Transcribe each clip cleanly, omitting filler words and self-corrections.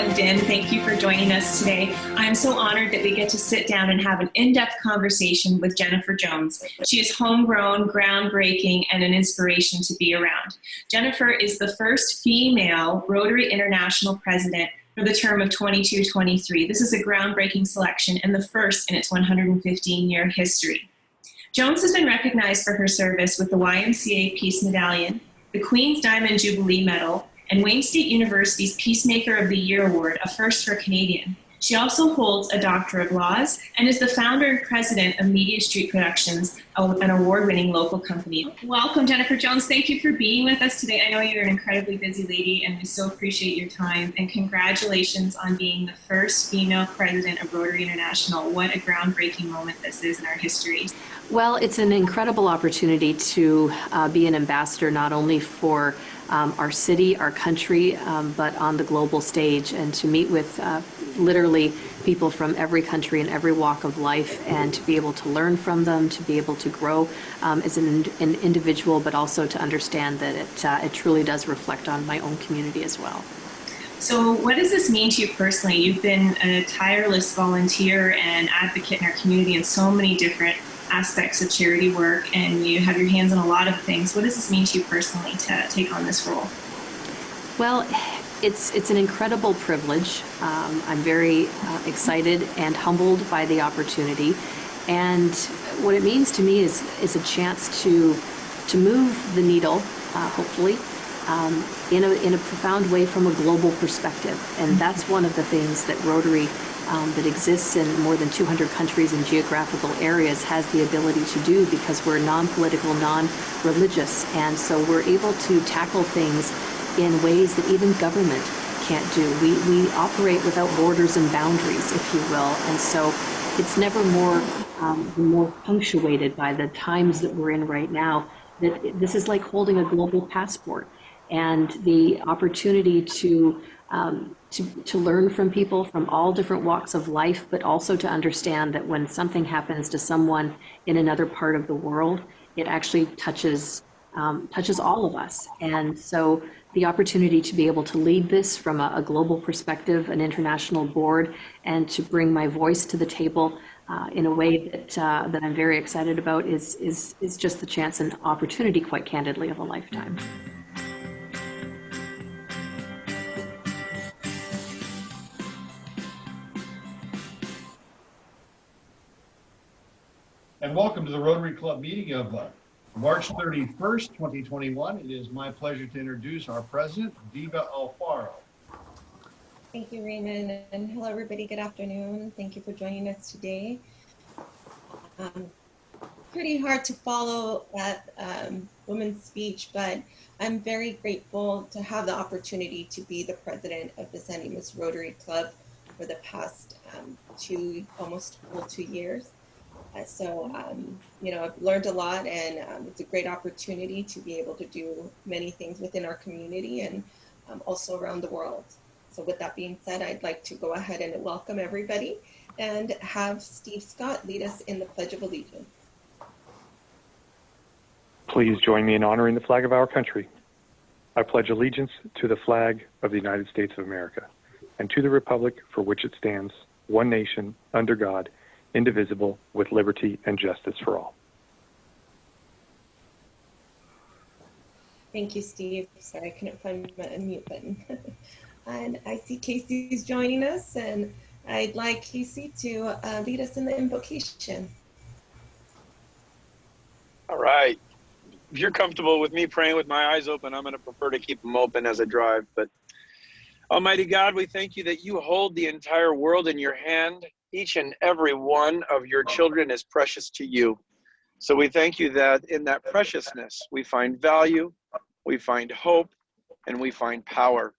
Din. Thank you for joining us today. I'm so honored that we get to sit down and have an in-depth conversation with Jennifer Jones. She is homegrown, groundbreaking, and an inspiration to be around. Jennifer is the first female Rotary International president for the term of 22-23. This is a groundbreaking selection and the first in its 115-year history. Jones has been recognized for her service with the YMCA Peace Medallion, the Queen's Diamond Jubilee Medal, and Wayne State University's Peacemaker of the Year Award, a first for a Canadian. She also holds a Doctor of Laws and is the founder and president of Media Street Productions, an award-winning local company. Welcome, Jennifer Jones. Thank you for being with us today. I know you're an incredibly busy lady, and we so appreciate your time. And congratulations on being the first female president of Rotary International. What a groundbreaking moment this is in our history. Well, it's an incredible opportunity to be an ambassador not only for our city, our country, but on the global stage, and to meet with literally people from every country and every walk of life, and to be able to learn from them, to be able to grow as an individual, but also to understand that it truly does reflect on my own community as well. So what does this mean to you personally? You've been a tireless volunteer and advocate in our community in so many different aspects of charity work, and you have your hands on a lot of things. What does this mean to you personally to take on this role? Well, it's an incredible privilege. I'm very excited and humbled by the opportunity, and what it means to me is a chance to move the needle, hopefully, in a profound way from a global perspective. And that's one of the things that Rotary that exists in more than 200 countries and geographical areas has the ability to do, because we're non-political, non-religious, and so we're able to tackle things in ways that even government can't do. We operate without borders and boundaries, if you will, and so it's never more punctuated by the times that we're in right now. That this is like holding a global passport, and the opportunity to learn from people from all different walks of life, but also to understand that when something happens to someone in another part of the world, it actually touches all of us. And so the opportunity to be able to lead this from a global perspective, an international board, and to bring my voice to the table in a way that I'm very excited about is just the chance and opportunity, quite candidly, of a lifetime. And welcome to the Rotary Club meeting of March 31st, 2021. It is my pleasure to introduce our president, Dimas Alfaro. Thank you, Raymond, and hello, everybody. Good afternoon. Thank you for joining us today. Pretty hard to follow that woman's speech, but I'm very grateful to have the opportunity to be the president of the San Dimas Rotary Club for the past almost 2 years. You know, I've learned a lot, and it's a great opportunity to be able to do many things within our community and also around the world. So with that being said, I'd like to go ahead and welcome everybody and have Steve Scott lead us in the Pledge of Allegiance. Please join me in honoring the flag of our country. I pledge allegiance to the flag of the United States of America and to the republic for which it stands, one nation, under God, indivisible, with liberty and justice for all. Thank you, Steve. Sorry, I couldn't find my unmute button. And I see Casey's joining us, and I'd like Casey to lead us in the invocation. All right. If you're comfortable with me praying with my eyes open, I'm going to prefer to keep them open as I drive. But Almighty God, we thank you that you hold the entire world in your hand. Each and every one of your children is precious to you. So we thank you that in that preciousness, we find value, we find hope, and we find power.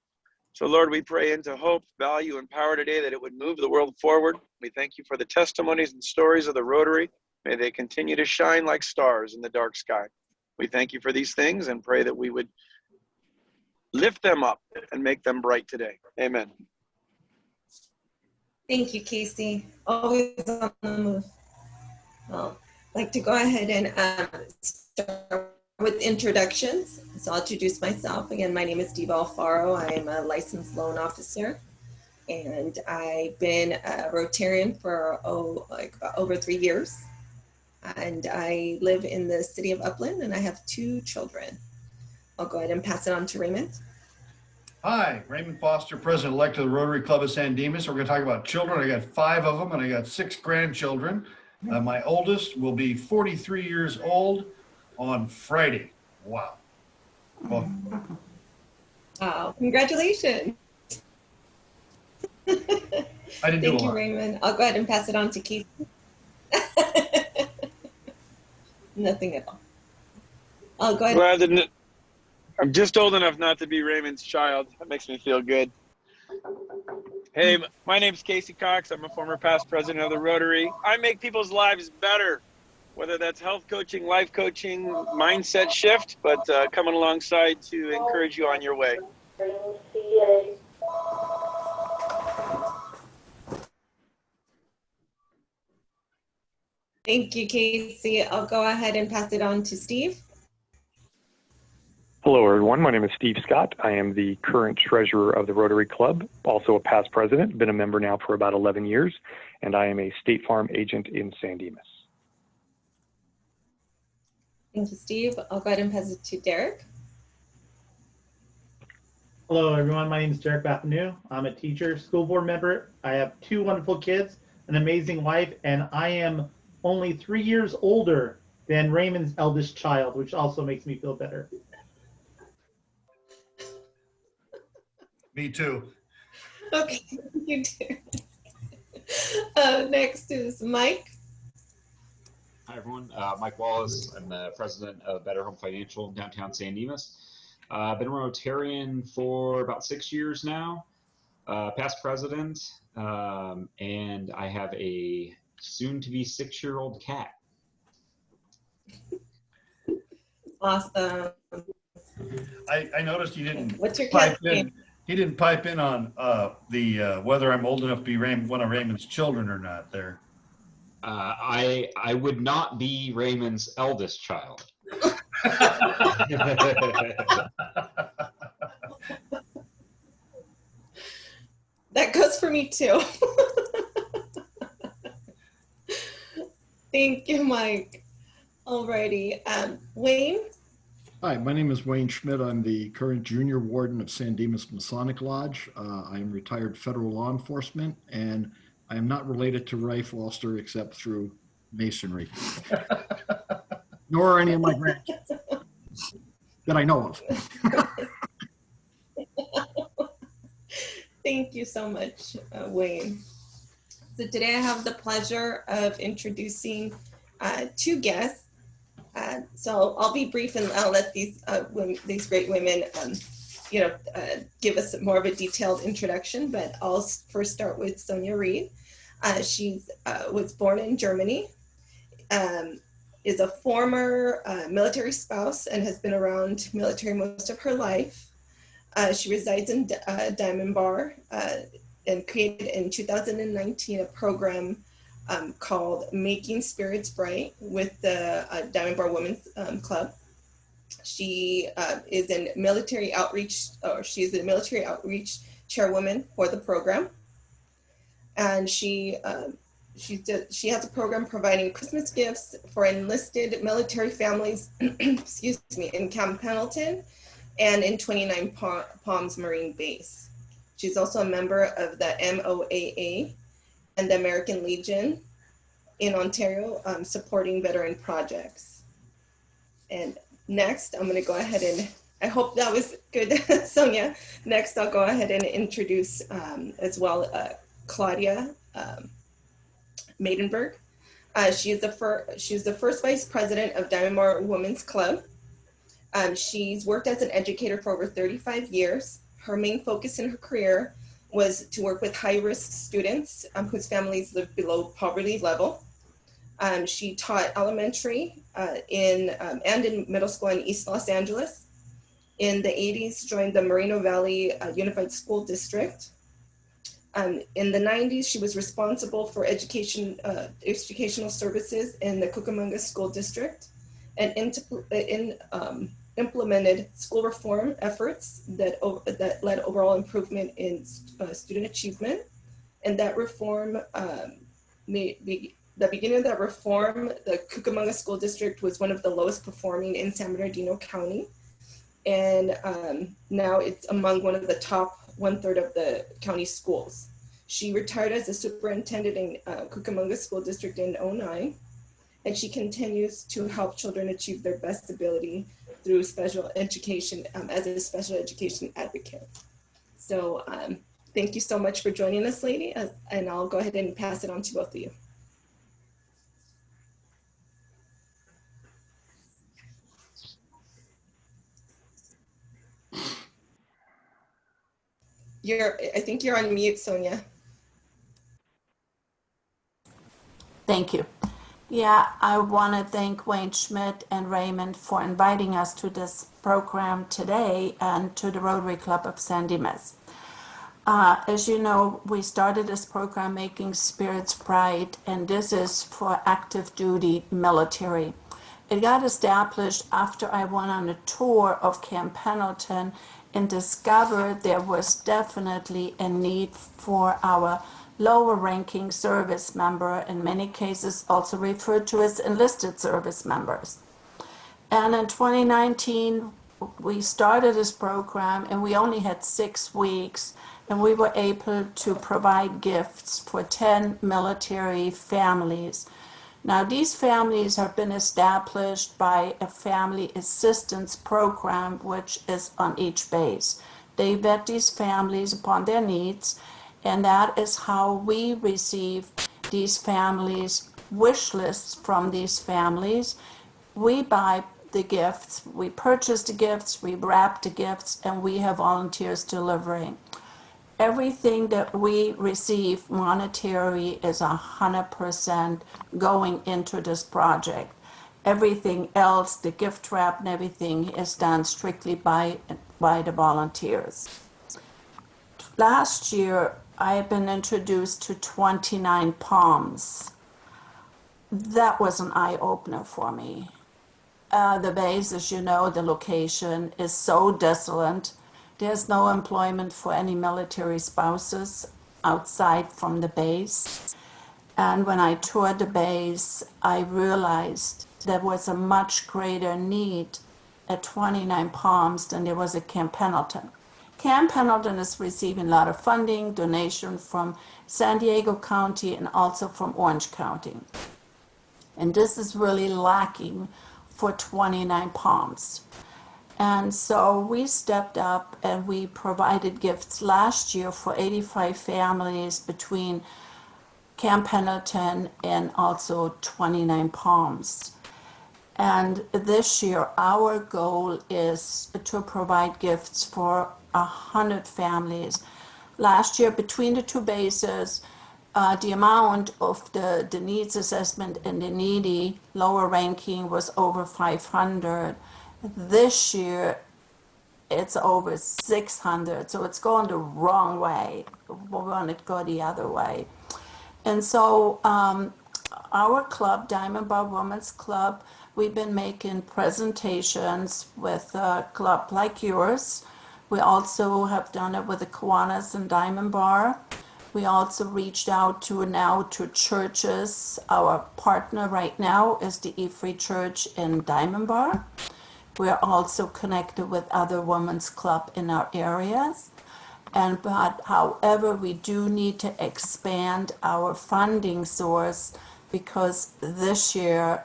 So Lord, we pray into hope, value, and power today that it would move the world forward. We thank you for the testimonies and stories of the Rotary. May they continue to shine like stars in the dark sky. We thank you for these things and pray that we would lift them up and make them bright today. Amen. Thank you, Casey. Always on the move. Well, I'd like to go ahead and start with introductions. So I'll introduce myself. Again, my name is Dimas Alfaro. I am a licensed loan officer. and I've been a Rotarian for over 3 years. And I live in the city of Upland, and I have 2 children. I'll go ahead and pass it on to Raymond. Hi, Raymond Foster, President-elect of the Rotary Club of San Dimas. We're going to talk about children. I got 5 of them, and I got 6 grandchildren. My oldest will be 43 years old on Friday. Wow. Well, Wow, congratulations. I didn't do a Thank you, lot. Raymond. I'll go ahead and pass it on to Keith. Nothing at all. I'll go ahead. Well, I'm just old enough not to be Raymond's child. That makes me feel good. Hey, my name's Casey Cox. I'm a former past president of the Rotary. I make people's lives better, whether that's health coaching, life coaching, mindset shift, but coming alongside to encourage you on your way. Thank you, Casey. I'll go ahead and pass it on to Steve. Hello, everyone. My name is Steve Scott. I am the current treasurer of the Rotary Club, also a past president, been a member now for about 11 years, and I am a State Farm agent in San Dimas. Thank you, Steve. I'll go ahead and pass it to Derek. Hello, everyone. My name is Derek Bathanu. I'm a teacher, school board member. I have 2 wonderful kids, an amazing wife, and I am only 3 years older than Raymond's eldest child, which also makes me feel better. Me too. Okay, you do. Next is Mike. Hi, everyone. Mike Wallace. I'm the president of Better Home Financial in downtown San Dimas. I've been a Rotarian for about 6 years now, past president, and I have a soon-to-be 6-year-old cat. Awesome. I noticed you didn't What's your pipe cat's name? in. He didn't pipe in on whether I'm old enough to be one of Raymond's children or not there. I would not be Raymond's eldest child. That goes for me too. Thank you, Mike. Alrighty, Wayne. Hi, my name is Wayne Schmidt. I'm the current junior warden of San Dimas Masonic Lodge. I am retired federal law enforcement, and I am not related to Ray Foster except through masonry, nor any of my grandkids that I know of. Thank you so much, Wayne. So today I have the pleasure of introducing 2 guests. So I'll be brief, and I'll let these great women, give us more of a detailed introduction. But I'll first start with Sonja Reed. She was born in Germany, is a former military spouse, and has been around military most of her life. She resides in Diamond Bar, and created in 2019 a program called Making Spirits Bright with the Diamond Bar Women's Club. She is in military outreach, or she's a military outreach chairwoman for the program. And she has a program providing Christmas gifts for enlisted military families, excuse me, in Camp Pendleton and in 29 Palms Marine Base. She's also a member of the MOAA and the American Legion in Ontario, supporting veteran projects. And next, I'm going to go ahead and, I hope that was good, Sonja. Next, I'll go ahead and introduce as well Claudia Maidenberg. She's the first vice president of Diamond Bar Women's Club. She's worked as an educator for over 35 years. Her main focus in her career was to work with high-risk students whose families live below poverty level. She taught elementary and in middle school in East Los Angeles. In the 80s, joined the Moreno Valley Unified School District. In the 90s, she was responsible for educational services in the Cucamonga School District. And implemented school reform efforts that led overall improvement in student achievement. And that reform, the beginning of that reform, the Cucamonga School District was one of the lowest performing in San Bernardino County. And now it's among one of the top 1/3 of the county schools. She retired as a superintendent in Cucamonga School District in 2009. And she continues to help children achieve their best ability through special education as a special education advocate. So thank you so much for joining us, lady, and I'll go ahead and pass it on to both of you. I think you're on mute, Sonja. Thank you. Yeah, I want to thank Wayne Schmidt and Raymond for inviting us to this program today and to the Rotary Club of San Dimas. As you know, we started this program Making Spirits Bright, and this is for active duty military. It got established after I went on a tour of Camp Pendleton and discovered there was definitely a need for our lower ranking service member, in many cases also referred to as enlisted service members. And in 2019, we started this program and we only had 6 weeks, and we were able to provide gifts for 10 military families. Now, these families have been established by a family assistance program, which is on each base. They vet these families upon their needs, and that is how we receive these families' wish lists from these families. We buy the gifts, we purchase the gifts, we wrap the gifts, and we have volunteers delivering. Everything that we receive monetary is 100% going into this project. Everything else, the gift wrap and everything, is done strictly by the volunteers. Last year, I have been introduced to 29 palms. That was an eye-opener for me. The base, as you know, the location is so desolate. There's no employment for any military spouses outside from the base. And when I toured the base, I realized there was a much greater need at 29 Palms than there was at Camp Pendleton. Camp Pendleton is receiving a lot of funding, donation from San Diego County and also from Orange County. And this is really lacking for 29 Palms. And so we stepped up and we provided gifts last year for 85 families between Camp Pendleton and also 29 Palms. And this year, our goal is to provide gifts for 100 families. Last year, between the two bases, the amount of the needs assessment and the needy lower ranking was over 500. This year, it's over 600, so it's going the wrong way. We want it to go the other way. And so our club, Diamond Bar Women's Club, we've been making presentations with a club like yours. We also have done it with the Kiwanis and Diamond Bar. We also reached out to churches. Our partner right now is the E-Free Church in Diamond Bar. We're also connected with other women's club in our areas. But however, we do need to expand our funding source because this year,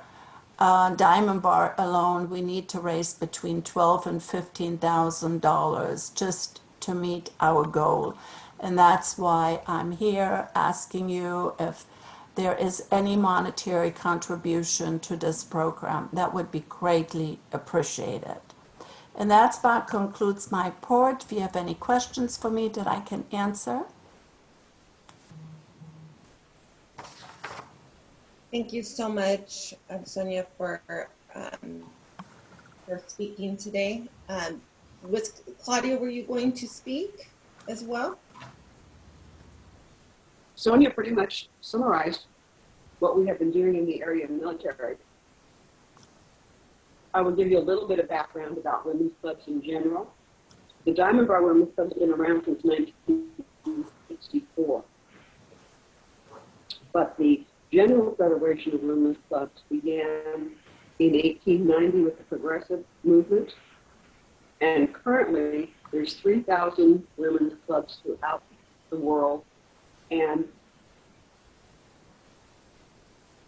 Diamond Bar alone, we need to raise between $12,000 and $15,000 just to meet our goal. And that's why I'm here asking you if there is any monetary contribution to this program. That would be greatly appreciated. And that about concludes my report. If you have any questions for me that I can answer. Thank you so much, Sonja, for speaking today. Claudia, were you going to speak as well? Sonja pretty much summarized what we have been doing in the area of military. I will give you a little bit of background about women's clubs in general. The Diamond Bar Women's Club has been around since 1964. But the General Federation of Women's Clubs began in 1890 with the Progressive Movement. And currently, there's 3,000 women's clubs throughout the world. And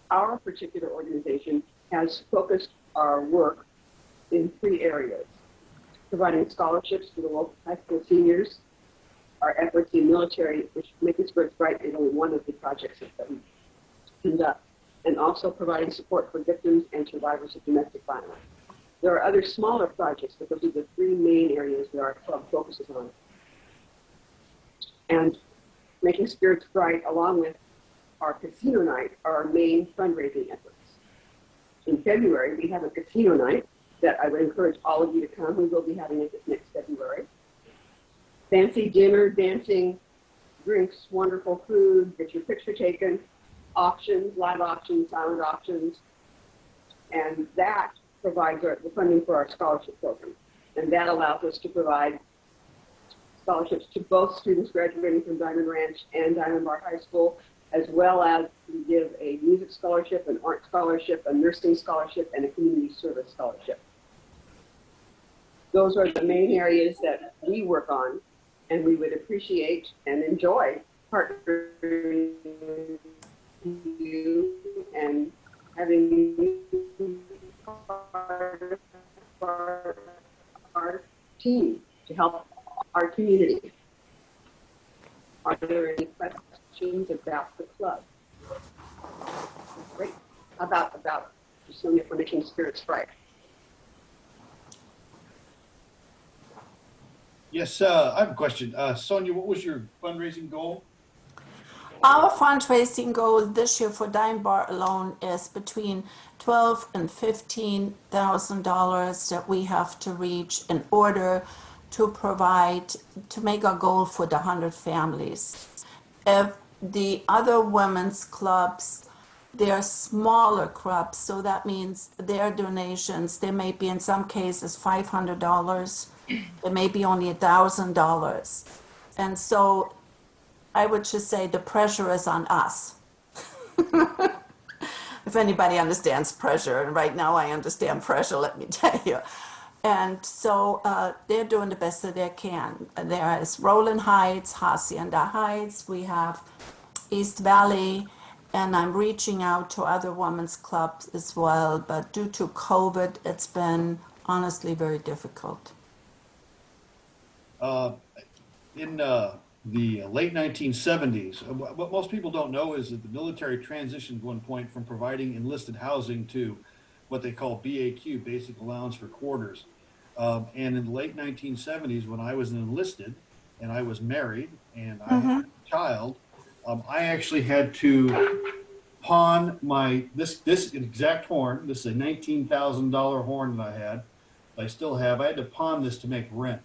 our particular organization has focused our work in 3 areas: providing scholarships to the local high school seniors. Our efforts in military, which Making Spirits Bright is only one of the projects that we conduct, and also providing support for victims and survivors of domestic violence. There are other smaller projects, but those are the 3 main areas that our club focuses on. And Making Spirits Bright, along with our casino night, are our main fundraising efforts. In February, we have a casino night that I would encourage all of you to come. We will be having it this next February. Fancy dinner, dancing, drinks, wonderful food, get your picture taken, auctions, live auctions, silent auctions, and that provides the funding for our scholarship program. And that allows us to provide scholarships to both students graduating from Diamond Ranch and Diamond Bar High School, as well as we give a music scholarship, an art scholarship, a nursing scholarship, and a community service scholarship. Those are the main areas that we work on, and we would appreciate and enjoy partnering with you and having you part of our team to help our community. Are there any questions about the club? Great. How about Sonja for Making Spirits Bright? Yes, I have a question. Sonja, what was your fundraising goal? Our fundraising goal this year for Diamond Bar alone is between $12,000 and $15,000 that we have to reach in order to make our goal for the 100 families. If the other women's clubs, they're smaller clubs, so that means their donations, they may be in some cases $500, it may be only $1,000. And so I would just say the pressure is on us. If anybody understands pressure, and right now I understand pressure, let me tell you. And so they're doing the best that they can. There is Rowland Heights, Hacienda Heights, we have East Valley, and I'm reaching out to other women's clubs as well, but due to COVID, it's been honestly very difficult. In the late 1970s, what most people don't know is that the military transitioned at one point from providing enlisted housing to what they call BAQ, Basic Allowance for Quarters. And in the late 1970s, when I was enlisted and I was married and I had a child, I actually had to pawn this exact horn. This is a $19,000 horn that I had. I still have. I had to pawn this to make rent.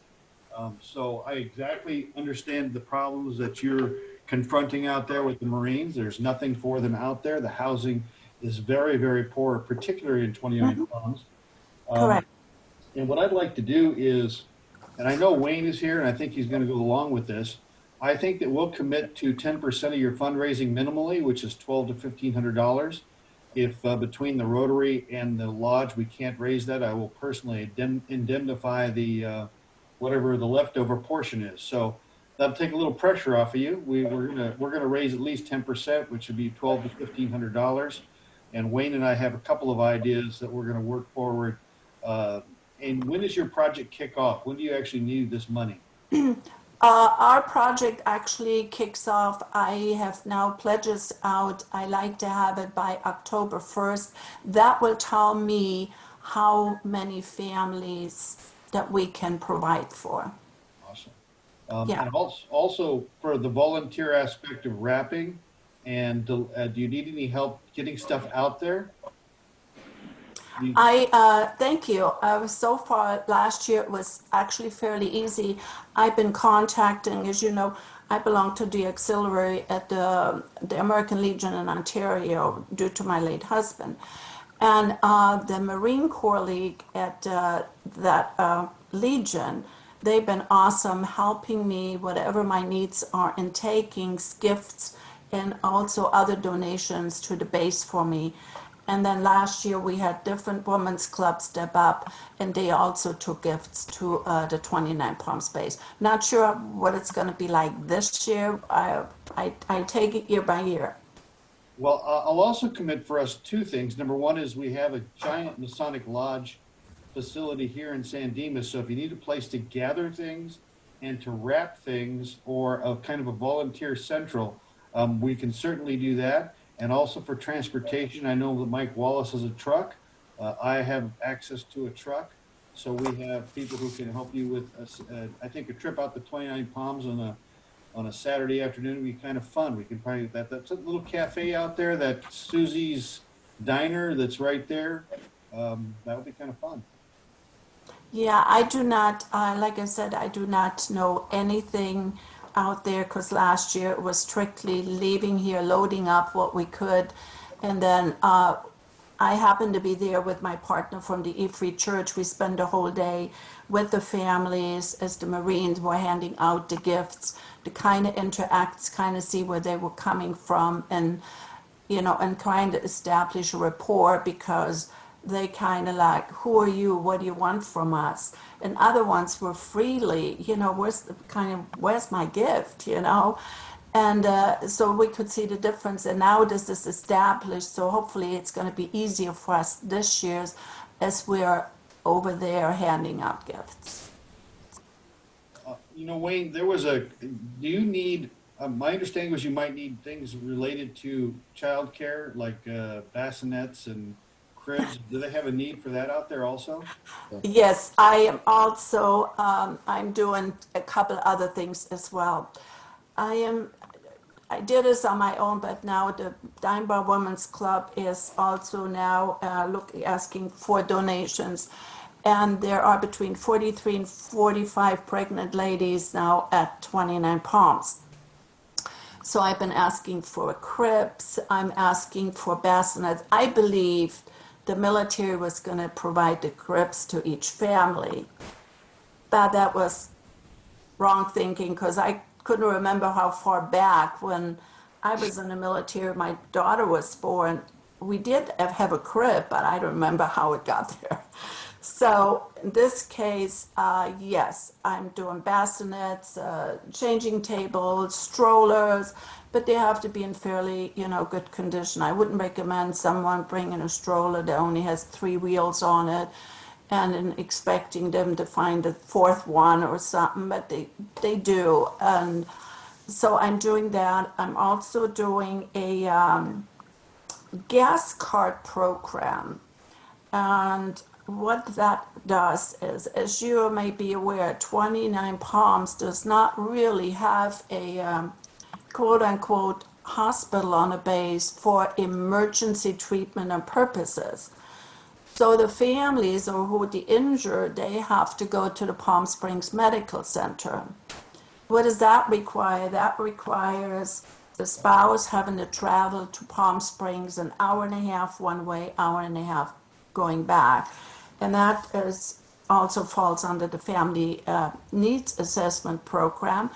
So I exactly understand the problems that you're confronting out there with the Marines. There's nothing for them out there. The housing is very, very poor, particularly in 29 Palms. Correct. And what I'd like to do is, and I know Wayne is here, and I think he's going to go along with this. I think that we'll commit to 10% of your fundraising minimally, which is $1,200 to $1,500. If between the Rotary and the lodge we can't raise that, I will personally indemnify the whatever the leftover portion is. So that'll take a little pressure off of you. We're gonna raise at least 10%, which would be $1,200 to $1,500. And Wayne and I have a couple of ideas that we're gonna work forward. And when does your project kick off? When do you actually need this money? Our project actually kicks off. I have now pledges out. I like to have it by October 1st. That will tell me how many families that we can provide for. Awesome. Yeah. And also for the volunteer aspect of wrapping, and do you need any help getting stuff out there? Thank you. So far last year it was actually fairly easy. I've been contacting, as you know, I belong to the auxiliary at the American Legion in Ontario due to my late husband. And the Marine Corps League at that Legion, they've been awesome helping me, whatever my needs are, in taking gifts and also other donations to the base for me. And then last year we had different women's clubs step up, and they also took gifts to the 29 Palms base. Not sure what it's going to be like this year. I take it year by year. Well, I'll also commit for us two things. Number one is we have a giant Masonic Lodge facility here in San Dimas. So if you need a place to gather things and to wrap things, or a kind of a volunteer central, we can certainly do that. And also for transportation, I know that Mike Wallace has a truck. I have access to a truck. So we have people who can help you with, I think, a trip out to 29 Palms on a Saturday afternoon would be kind of fun. We could probably, that's a little cafe out there, that Susie's Diner that's right there. That would be kind of fun. Yeah, I do not, like I said, I do not know anything out there because last year it was strictly leaving here, loading up what we could. And then I happened to be there with my partner from the E-Free Church. We spent the whole day with the families as the Marines were handing out the gifts to kind of interact, kind of see where they were coming from, and, you know, and kind of establish a rapport, because they kind of like, who are you? What do you want from us? And other ones were freely, you know, where's my gift, you know? And so we could see the difference. And now this is established, so hopefully it's going to be easier for us this year as we're over there handing out gifts. You know, Wayne, do you need, my understanding was you might need things related to childcare, like bassinets and cribs. Do they have a need for that out there also? Yes, I am also, I'm doing a couple other things as well. I did this on my own, but now the Dime Bar Women's Club is also now asking for donations. And there are between 43 and 45 pregnant ladies now at 29 Palms. So I've been asking for cribs, I'm asking for bassinets. I believe the military was going to provide the cribs to each family. But that was wrong thinking, because I couldn't remember how far back when I was in the military, my daughter was born. We did have a crib, but I don't remember how it got there. So in this case, yes, I'm doing bassinets, changing tables, strollers, but they have to be in fairly, you know, good condition. I wouldn't recommend someone bringing a stroller that only has 3 wheels on it and expecting them to find a 4th one or something, but they do. And so I'm doing that. I'm also doing a gas card program. And what that does is, as you may be aware, 29 Palms does not really have a quote-unquote hospital on a base for emergency treatment and purposes. So the families or who the injured, they have to go to the Palm Springs Medical Center. What does that require? That requires the spouse having to travel to Palm Springs an hour and a half one way, hour and a half going back. And that also falls under the Family Needs Assessment Program.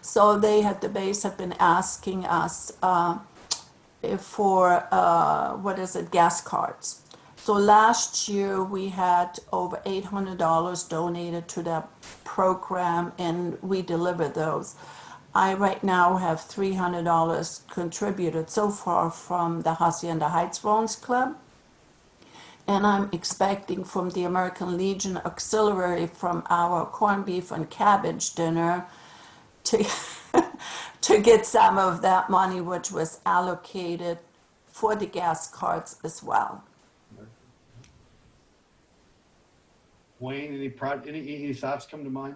So the base have been asking us for, gas cards. So last year we had over $800 donated to that program, and we delivered those. I right now have $300 contributed so far from the Hacienda Heights Women's Club. And I'm expecting from the American Legion Auxiliary from our corned beef and cabbage dinner to, to get some of that money which was allocated for the gas cards as well. Wayne, any thoughts come to mind?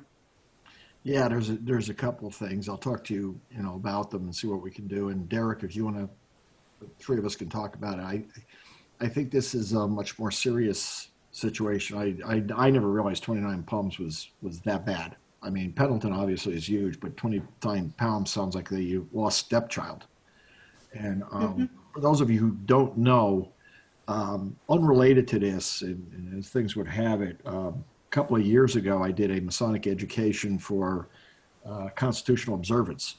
Yeah, there's a couple of things. I'll talk to you, about them and see what we can do. And Derek, if you want to, the 3 of us can talk about it. I think this is a much more serious situation. I never realized 29 Palms was that bad. I mean, Pendleton obviously is huge, but 29 Palms sounds like they lost stepchild. And for those of you who don't know, Unrelated to this, and as things would have it, a couple of years ago, I did a Masonic education for constitutional observance.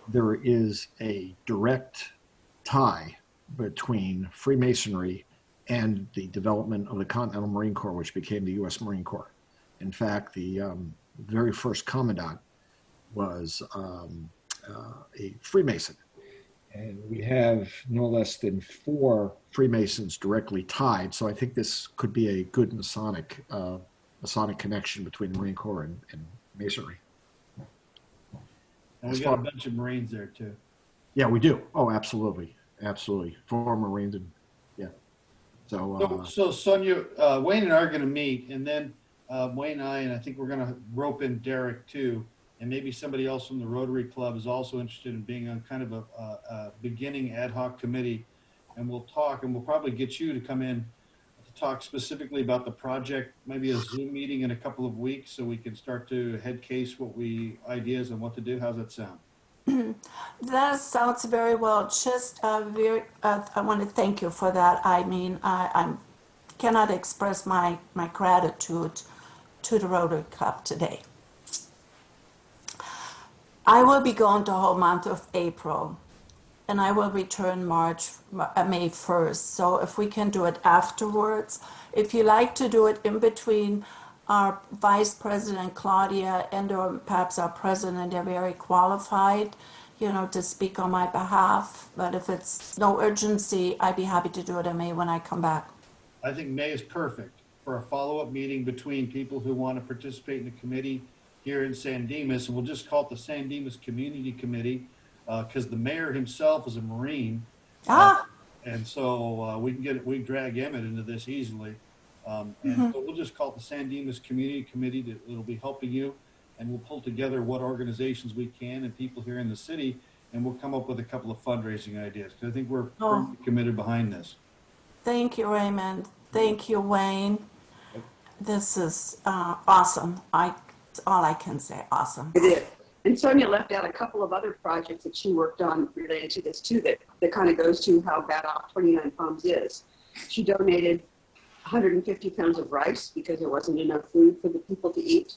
There is a direct tie between Freemasonry and the development of the Continental Marine Corps, which became the U.S. Marine Corps. In fact, the very first commandant was a Freemason. And we have no less than 4 Freemasons directly tied. So I think this could be a good Masonic connection between the Marine Corps and Masonry. And we got a bunch of Marines there too. Yeah, we do. Oh, absolutely. Absolutely. 4 Marines. And yeah. So Sonja, Wayne and I are going to meet, and then Wayne and I think we're going to rope in Derek too. And maybe somebody else from the Rotary Club is also interested in being on kind of a beginning ad hoc committee. And we'll talk, and we'll probably get you to come in to talk specifically about the project, maybe a Zoom meeting in a couple of weeks so we can start to head case ideas on what to do. How's that sound? That sounds very well. Just I want to thank you for that. I mean, I cannot express my gratitude to the Rotary Club today. I will be gone the whole month of April, and I will return May 1st. So if we can do it afterwards, if you like to do it in between our Vice President Claudia and or perhaps our President, they're very qualified, to speak on my behalf. But if it's no urgency, I'd be happy to do it in May when I come back. I think May is perfect for a follow-up meeting between people who want to participate in the committee here in San Dimas, and we'll just call it the San Dimas Community Committee because the mayor himself is a Marine, and so we can drag Emmett into this easily, and so we'll just call it the San Dimas Community Committee. It'll be helping you, and we'll pull together what organizations we can and people here in the city, and we'll come up with a couple of fundraising ideas because I think we're pretty committed behind this. Thank you, Raymond. Thank you, Wayne. This is awesome. All I can say, awesome. It is. And Sonja left out a couple of other projects that she worked on related to this too, that kind of goes to how bad off 29 Palms is. She donated 150 pounds of rice because there wasn't enough food for the people to eat.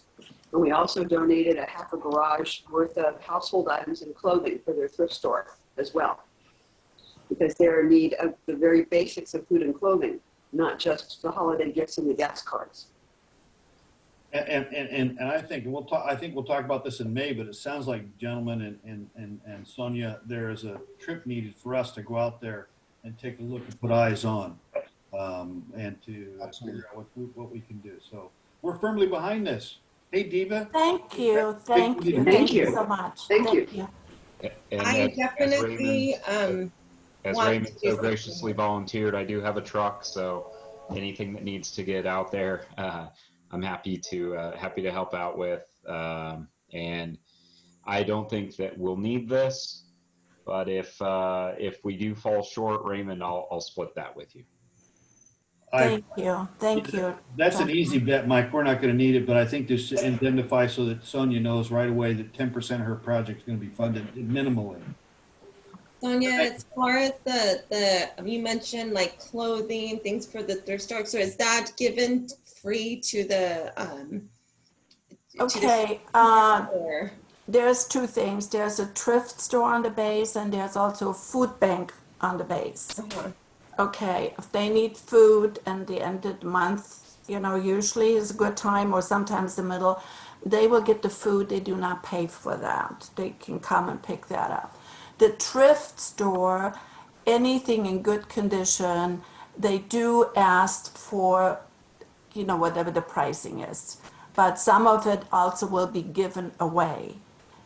And we also donated a half a garage worth of household items and clothing for their thrift store as well, because they're in need of the very basics of food and clothing, not just the holiday gifts and the gas cards. And I think we'll talk about this in May, but it sounds like, gentlemen and Sonja, there is a trip needed for us to go out there and take a look and put eyes on, and to figure out what we can do. So we're firmly behind this. Hey, Diva. Thank you. Thank you so much. Thank you. And I definitely as Raymond so graciously volunteered, I do have a truck, so anything that needs to get out there, I'm happy to help out with. And I don't think that we'll need this, but if we do fall short, Raymond, I'll split that with you. Thank you. That's an easy bet, Mike. We're not going to need it, but I think just to indemnify so that Sonja knows right away that 10% of her project is going to be funded minimally. Sonja, as far as the you mentioned like clothing, things for the thrift store. So is that given free to the there's 2 things. There's a thrift store on the base, and there's also a food bank on the base. Okay, if they need food and the end of the month, usually is a good time, or sometimes the middle, they will get the food. They do not pay for that. They can come and pick that up. The thrift store, anything in good condition, they do ask for, whatever the pricing is. But some of it also will be given away.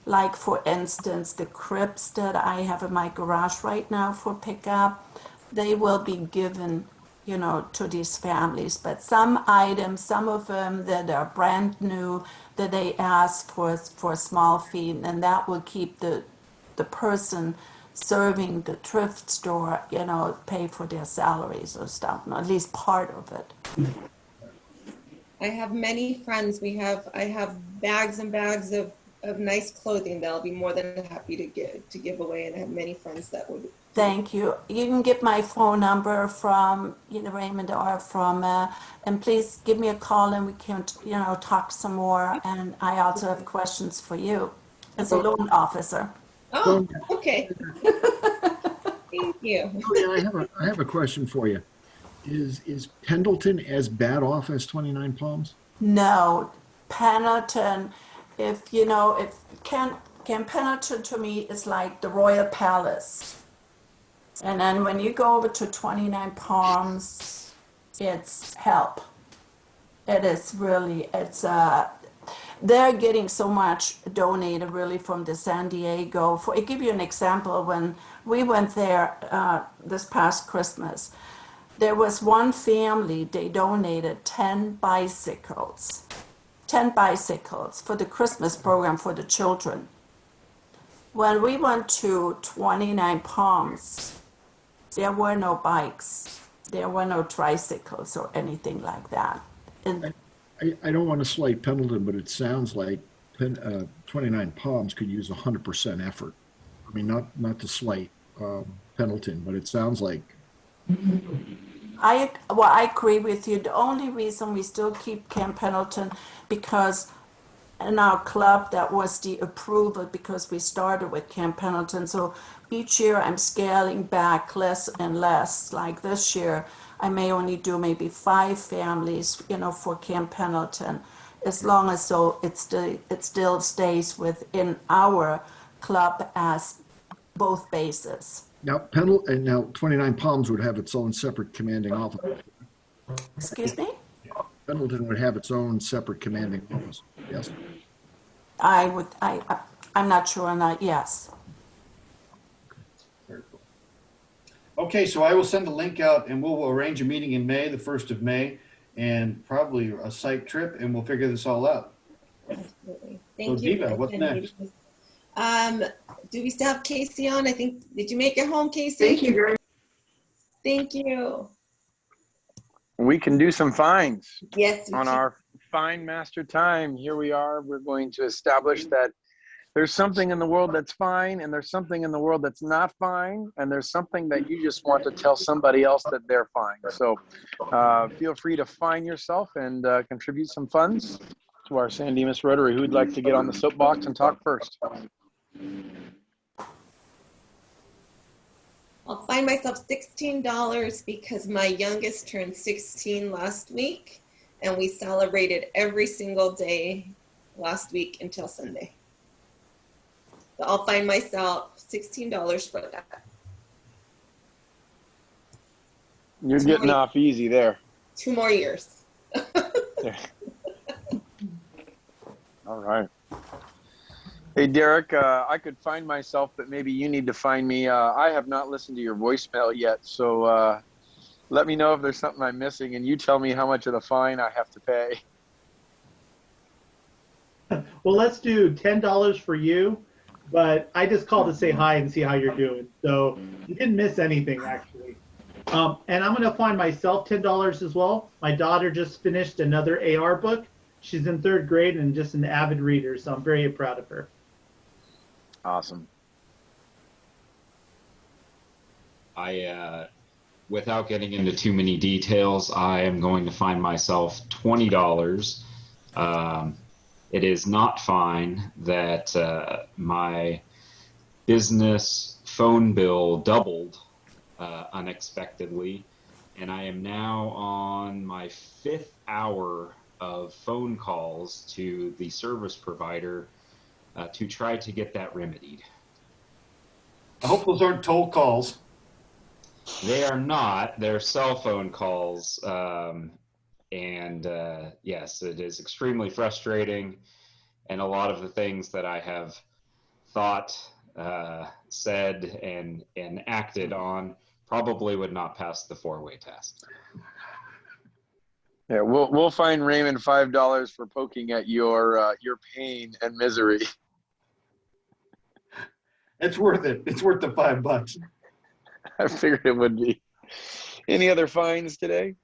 Like, for instance, the cribs that I have in my garage right now for pickup, they will be given, to these families. But some items, some of them that are brand new, that they ask for a small fee, and that will keep the person serving the thrift store, pay for their salaries or stuff, at least part of it. I have many friends. I have bags and bags of nice clothing that I'll be more than happy to give away, and I have many friends that would Thank you. You can get my phone number from Raymond or from, and please give me a call and we can, talk some more. And I also have questions for you as a loan officer. Oh, okay. Thank you. Oh, yeah, I have a question for you. Is Pendleton as bad off as 29 Palms? No, Pendleton, if Camp Pendleton to me is like the Royal Palace. And then when you go over to 29 Palms, it's help. It is really, they're getting so much donated really from the San Diego. I give you an example, when we went there this past Christmas, there was one family, they donated 10 bicycles for the Christmas program for the children. When we went to 29 Palms, there were no bikes, there were no tricycles or anything like that. And I don't want to slight Pendleton, but it sounds like 29 Palms could use 100% effort. I mean, not to slight Pendleton, but it sounds like. I agree with you. The only reason we still keep Camp Pendleton, because in our club that was the approval, because we started with Camp Pendleton. So each year I'm scaling back less and less. Like this year, I may only do maybe 5 families, for Camp Pendleton, as long as it still stays within our club as both bases. Now, 29 Palms would have its own separate commanding office. Excuse me? Pendleton would have its own separate commanding office. Yes. I'm not sure on that. Yes. Very cool. Okay, so I will send a link out and we'll arrange a meeting in May, the 1st of May, and probably a site trip, and we'll figure this all out. Absolutely. Thank you. Diva, what's next? Do we still have Casey on? I think, did you make it home, Casey? Thank you very much. Thank you. We can do some fines. Yes. On our Fine Master Time. Here we are. We're going to establish that there's something in the world that's fine, and there's something in the world that's not fine, and there's something that you just want to tell somebody else that they're fine. So feel free to fine yourself and contribute some funds to our San Dimas Rotary. Who'd like to get on the soapbox and talk first? I'll find myself $16 because my youngest turned 16 last week, and we celebrated every single day last week until Sunday. So I'll find myself $16 for that. You're getting off easy there. 2 more years. All right. Hey, Derek, I could find myself, but maybe you need to find me. I have not listened to your voicemail yet, so let me know if there's something I'm missing, and you tell me how much of the fine I have to pay. Well, let's do $10 for you, but I just called to say hi and see how you're doing. So you didn't miss anything, actually. And I'm going to find myself $10 as well. My daughter just finished another AR book. She's in 3rd grade and just an avid reader, so I'm very proud of her. Awesome. Without getting into too many details, I am going to find myself $20. It is not fine that my business phone bill doubled unexpectedly, and I am now on my 5th hour of phone calls to the service provider to try to get that remedied. I hope those aren't toll calls. They are not. They're cell phone calls. Yes, it is extremely frustrating. And a lot of the things that I have thought, said, and acted on probably would not pass the 4-way test. Yeah, we'll fine Raymond $5 for poking at your pain and misery. It's worth it. It's worth the $5. I figured it would be. Any other fines today?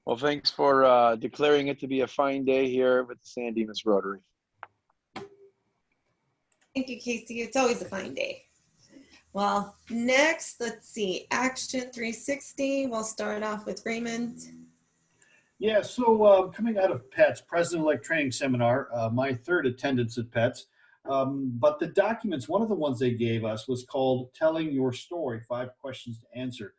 Well, thanks for declaring it to be a fine day here with the San Dimas Rotary. Thank you, Casey. It's always a fine day. Well, next, let's see, Action 360. We'll start off with Raymond. Yeah, so coming out of PETS, President-elect Training Seminar, my third attendance at PETS, but the documents, one of the ones they gave us was called Telling Your Story, 5 Questions to Answer.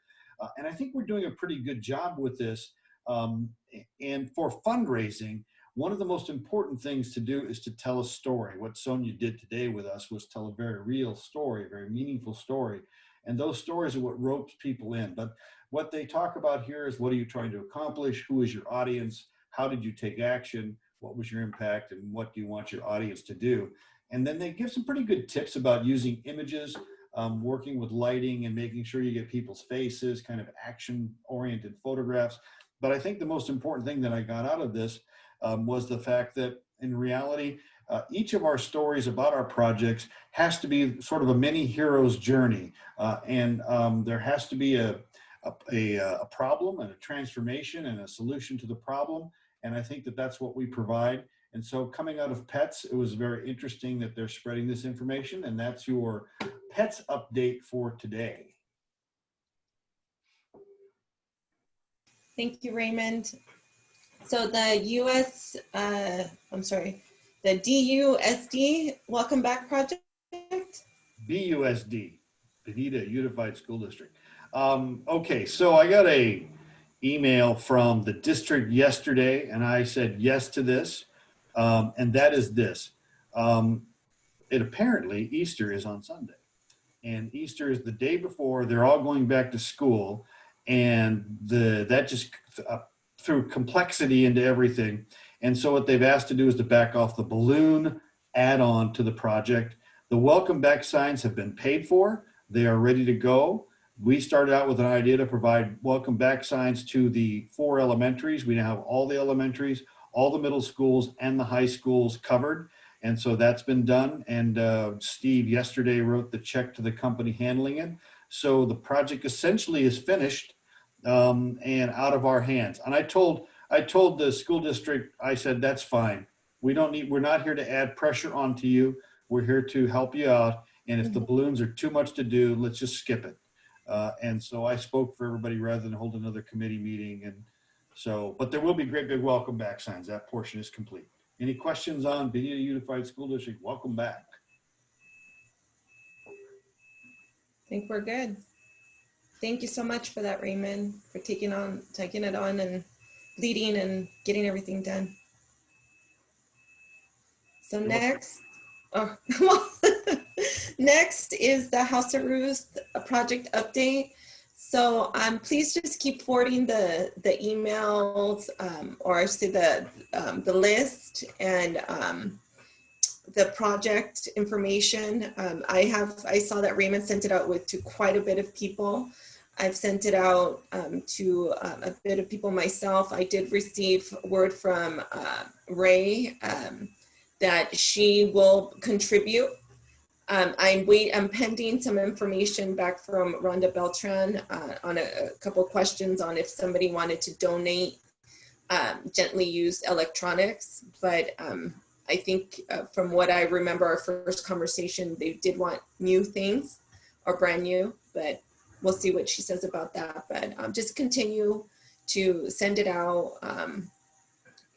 And I think we're doing a pretty good job with this. And for fundraising, one of the most important things to do is to tell a story. What Sonja did today with us was tell a very real story, a very meaningful story. And those stories are what ropes people in. But what they talk about here is, what are you trying to accomplish? Who is your audience? How did you take action? What was your impact? And what do you want your audience to do? And then they give some pretty good tips about using images, working with lighting and making sure you get people's faces, kind of action-oriented photographs. But I think the most important thing that I got out of this was the fact that in reality, each of our stories about our projects has to be sort of a mini hero's journey. And there has to be a problem and a transformation and a solution to the problem. And I think that that's what we provide. And so coming out of PETS, it was very interesting that they're spreading this information, and that's your PETS update for today. Thank you, Raymond. So the the DUSD Welcome Back Project? BUSD, Bonita Unified School District. Okay, so I got a email from the district yesterday, and I said yes to this, and that is this. It apparently, Easter is on Sunday, and Easter is the day before they're all going back to school, and that just threw complexity into everything. And so what they've asked to do is to back off the balloon add-on to the project. The welcome back signs have been paid for. They are ready to go. We started out with an idea to provide welcome back signs to the 4 elementaries. We now have all the elementaries, all the middle schools, and the high schools covered. And so that's been done. And Steve yesterday wrote the check to the company handling it. So the project essentially is finished and out of our hands. And I told the school district, I said, that's fine. We're not here to add pressure onto you. We're here to help you out. And if the balloons are too much to do, let's just skip it. And so I spoke for everybody rather than hold another committee meeting. And so, but there will be great big welcome back signs. That portion is complete. Any questions on Bonita Unified School District? Welcome back. I think we're good. Thank you so much for that, Raymond, for taking it on and leading and getting everything done. So next, next is the House of Ruth project update. So please just keep forwarding the emails or say the list and the project information. I saw that Raymond sent it out to quite a bit of people. I've sent it out to a bit of people myself. I did receive word from Ray that she will contribute. I'm pending some information back from Rhonda Beltran on a couple of questions on if somebody wanted to donate gently used electronics. But I think from what I remember our first conversation, they did want new things or brand new, but we'll see what she says about that. But just continue to send it out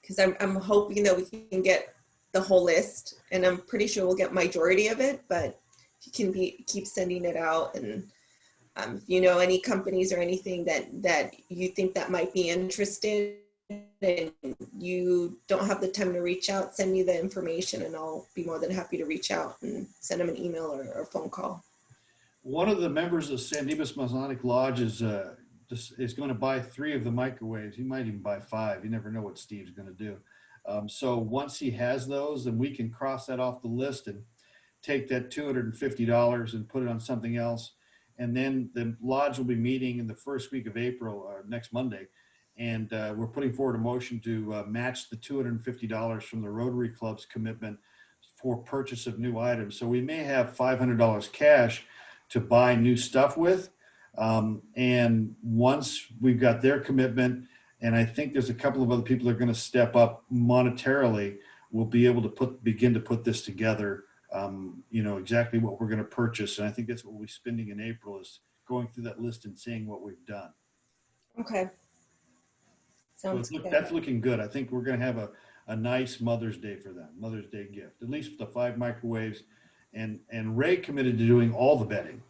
because I'm hoping that we can get the whole list, and I'm pretty sure we'll get majority of it, but you can keep sending it out. And if you know any companies or anything that you think that might be interested and you don't have the time to reach out, send me the information and I'll be more than happy to reach out and send them an email or a phone call. One of the members of San Dimas Masonic Lodge is going to buy 3 of the microwaves. He might even buy 5. You never know what Steve's going to do. So once he has those, then we can cross that off the list and take that $250 and put it on something else. And then the lodge will be meeting in the first week of April, next Monday. And we're putting forward a motion to match the $250 from the Rotary Club's commitment for purchase of new items. So we may have $500 cash to buy new stuff with. And once we've got their commitment, and I think there's a couple of other people that are going to step up monetarily, we'll be able to begin to put this together exactly what we're going to purchase. And I think that's what we'll be spending in April, is going through that list and seeing what we've done. Okay. Sounds So good. that's looking good. I think we're going to have a nice Mother's Day for them, Mother's Day gift, at least the 5 microwaves. And Ray committed to doing all the bedding.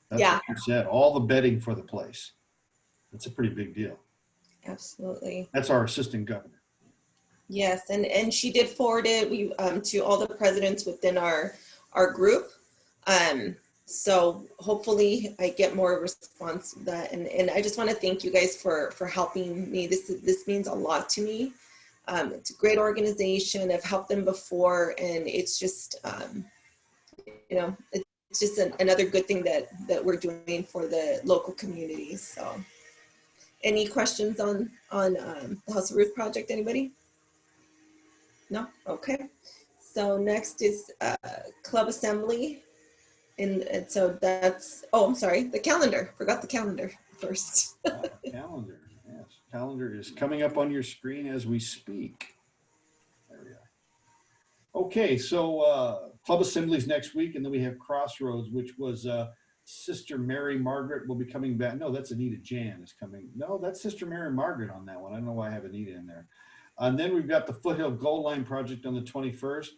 That's Yeah, what she said, all the bedding for the place. That's a pretty big deal. absolutely. That's our assistant governor. Yes, and she did forward it to all the presidents within our group. So hopefully I get more response to that. And I just want to thank you guys for helping me. This means a lot to me. It's a great organization. I've helped them before, and it's just it's just another good thing that we're doing for the local communities. So, any questions on the House of Ruth project? Anybody? No? Okay. So next is Club Assembly. And so that's, oh, I'm sorry, the calendar. Forgot the calendar first. Calendar, yes. Calendar is coming up on your screen as we speak. There we are. Okay, so Club Assemblies next week, and then we have Crossroads, which was Sister Mary Margaret will be coming back. No, that's Anita Jan is coming. No, that's Sister Mary Margaret on that one. I don't know why I have Anita in there. And then we've got the Foothill Gold Line project on the 21st.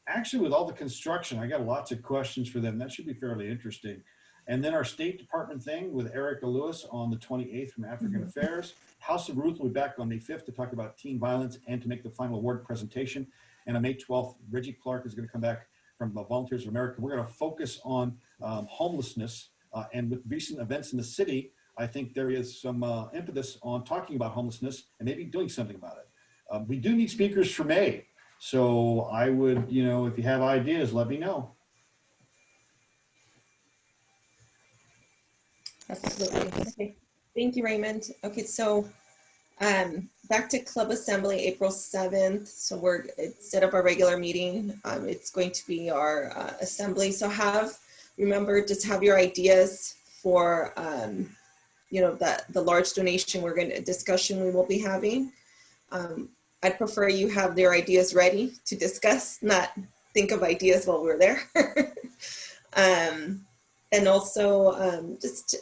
Actually, with all the construction, I got lots of questions for them. That should be fairly interesting. And then our State Department thing with Erica Lewis on the 28th from African Affairs. House of Ruth will be back on May 5th to talk about teen violence and to make the final award presentation. And on May 12th, Reggie Clark is going to come back from Volunteers of America. We're going to focus on homelessness. And with recent events in the city, I think there is some impetus on talking about homelessness and maybe doing something about it. We do need speakers for May. So I would, if you have ideas, let me know. Absolutely. Okay. Thank you, Raymond. Okay, so back to Club Assembly, April 7th. So we're instead of our regular meeting, it's going to be our assembly. So remember, just have your ideas for, the large donation discussion we will be having. I'd prefer you have their ideas ready to discuss, not think of ideas while we're there. And also just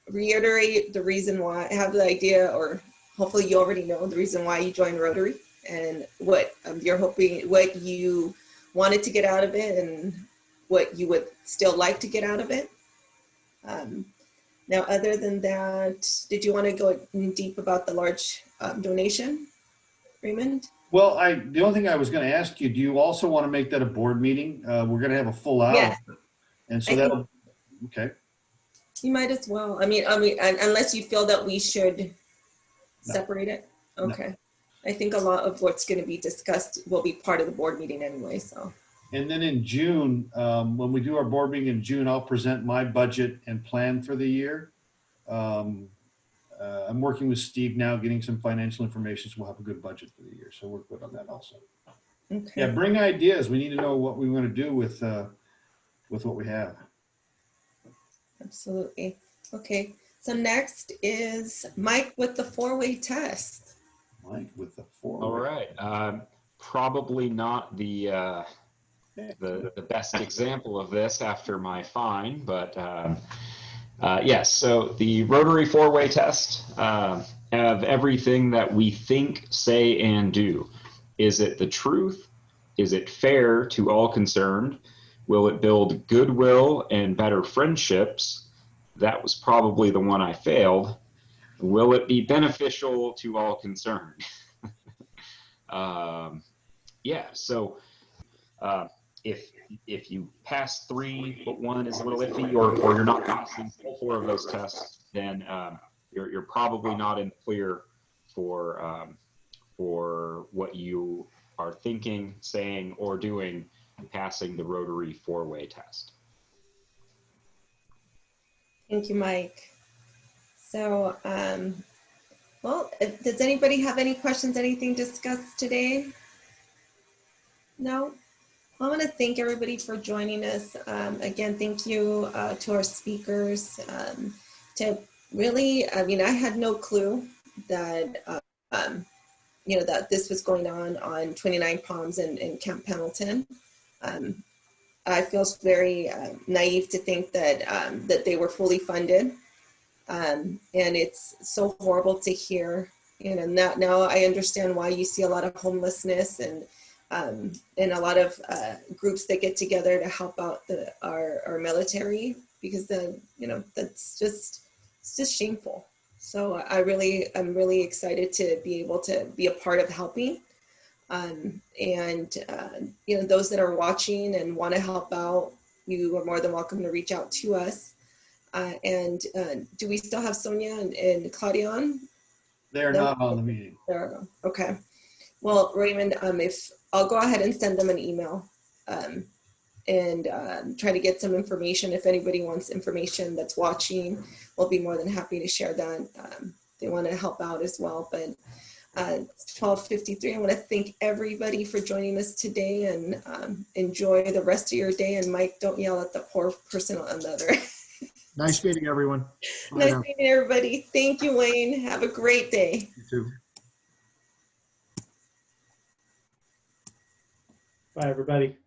reiterate the reason why I have the idea, or hopefully you already know the reason why you joined Rotary and what you're hoping, what you wanted to get out of it and what you would still like to get out of it. Now, other than that, did you want to go in deep about the large donation, Raymond? Well, the only thing I was going to ask you, do you also want to make that a board meeting? We're going to have a full hour. Yes. And so okay. You might as well. I mean, unless you feel that we should separate it. Okay. No. I think a lot of what's going to be discussed will be part of the board meeting anyway, so. And then in June, when we do our board meeting in June, I'll present my budget and plan for the year. I'm working with Steve now, getting some financial information, so we'll have a good budget for the year. So we're good on that also. Okay. Yeah, bring ideas. We need to know what we want to do with what we have. Absolutely. Okay. So next is Mike with the 4-way test. Mike with the 4-way. All right. Probably not the best example of this after my fine, but yes. So the Rotary 4-way test have everything that we think, say, and do. Is it the truth? Is it fair to all concerned? Will it build goodwill and better friendships? That was probably the one I failed. Will it be beneficial to all concerned? Yeah, so if you pass 3 but 1 is a little iffy, or you're not passing all 4 of those tests, then you're probably not in the clear for what you are thinking, saying, or doing passing the Rotary 4-way test. Thank you, Mike. So, well, does anybody have any questions, anything discussed today? No? I want to thank everybody for joining us. Again, thank you to our speakers. To really, I mean, I had no clue that, that this was going on 29 Palms in Camp Pendleton. I feel very naive to think that that they were fully funded, and it's so horrible to hear. You know, now I understand why you see a lot of homelessness and a lot of groups that get together to help out our military, because you know, it's just shameful. So I'm really excited to be able to be a part of helping. You know, those that are watching and want to help out, you are more than welcome to reach out to us. Do we still have Sonja and Claudia on? They're not on the meeting. Okay. Well, Raymond, if I'll go ahead and send them an email and try to get some information. If anybody wants information that's watching, we'll be more than happy to share that. They want to help out as well. But it's 12:53. I want to thank everybody for joining us today, and enjoy the rest of your day. And Mike, don't yell at the poor person on the other. Nice meeting everyone. Bye Nice now. meeting everybody. Thank you, Wayne. Have a great day. You too. Bye, everybody.